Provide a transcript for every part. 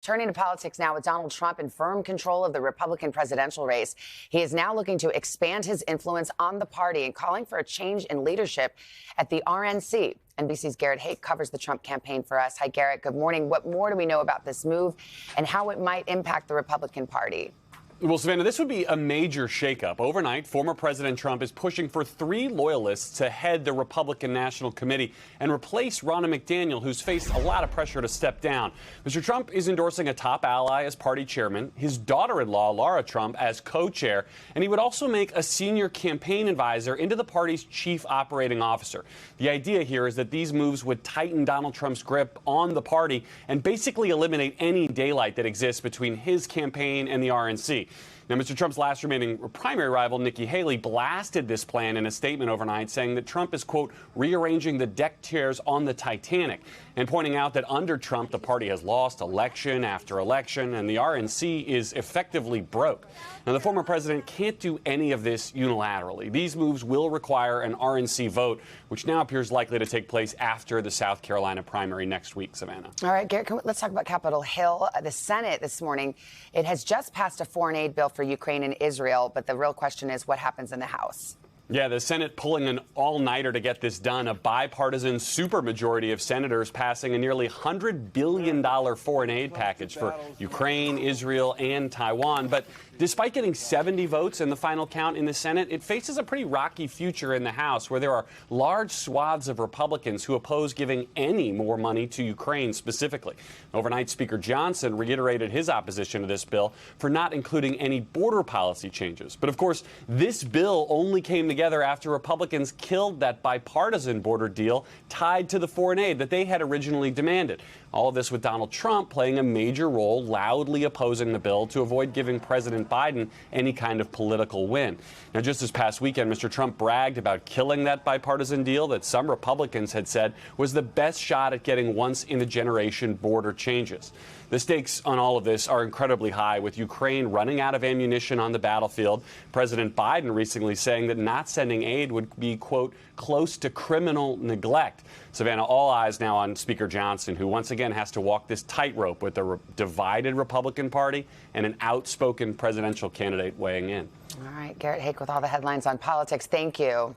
Turning to politics now with Donald Trump in firm control of the Republican presidential race. He is now looking to expand his influence on the party and calling for a change in leadership at the RNC. NBC's Garrett Haake covers the Trump campaign for us. Hi, Garrett. Good morning. What more do we know about this move and how it might impact the Republican Party? Well, Savannah, this would be a major shakeup. Overnight, former President Trump is pushing for 3 loyalists to head the Republican National Committee and replace Ronna McDaniel, who's faced a lot of pressure to step down. Mr. Trump is endorsing a top ally as party chairman, his daughter-in-law, Lara Trump, as co-chair, and he would also make a senior campaign advisor into the party's chief operating officer. The idea here is that these moves would tighten Donald Trump's grip on the party and basically eliminate any daylight that exists between his campaign and the RNC. Now, Mr. Trump's last remaining primary rival, Nikki Haley, blasted this plan in a statement overnight, saying that Trump is, quote, rearranging the deck chairs on the Titanic, and pointing out that under Trump, the party has lost election after election, and the RNC is effectively broke. Now, the former president can't do any of this unilaterally. These moves will require an RNC vote, which now appears likely to take place after the South Carolina primary next week, Savannah. All right, Garrett, let's talk about Capitol Hill. The Senate this morning, it has just passed a foreign aid bill for Ukraine and Israel, but the real question is what happens in the House. Yeah, the Senate pulling an all-nighter to get this done, a bipartisan supermajority of senators passing a nearly $100 billion foreign aid package for Ukraine, Israel, and Taiwan. But despite getting 70 votes in the final count in the Senate, it faces a pretty rocky future in the House, where there are large swaths of Republicans who oppose giving any more money to Ukraine specifically. Overnight, Speaker Johnson reiterated his opposition to this bill for not including any border policy changes. But of course, this bill only came together after Republicans killed that bipartisan border deal tied to the foreign aid that they had originally demanded. All of this with Donald Trump playing a major role, loudly opposing the bill to avoid giving President Biden any kind of political win. Now, just this past weekend, Mr. Trump bragged about killing that bipartisan deal that some Republicans had said was the best shot at getting once-in-a-generation border changes. The stakes on all of this are incredibly high, with Ukraine running out of ammunition on the battlefield. President Biden recently saying that not sending aid would be, quote, close to criminal neglect. Savannah, all eyes now on Speaker Johnson, who once again has to walk this tightrope with a divided Republican Party and an outspoken presidential candidate weighing in. All right, Garrett Haake with all the headlines on politics. Thank you.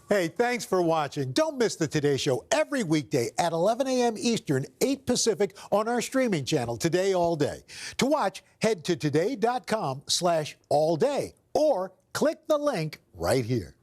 Hey, thanks for watching. Don't miss the Today Show every weekday at 11 a.m. Eastern, 8 Pacific on our streaming channel, Today All Day. To watch, head to today.com/allday or click the link right here.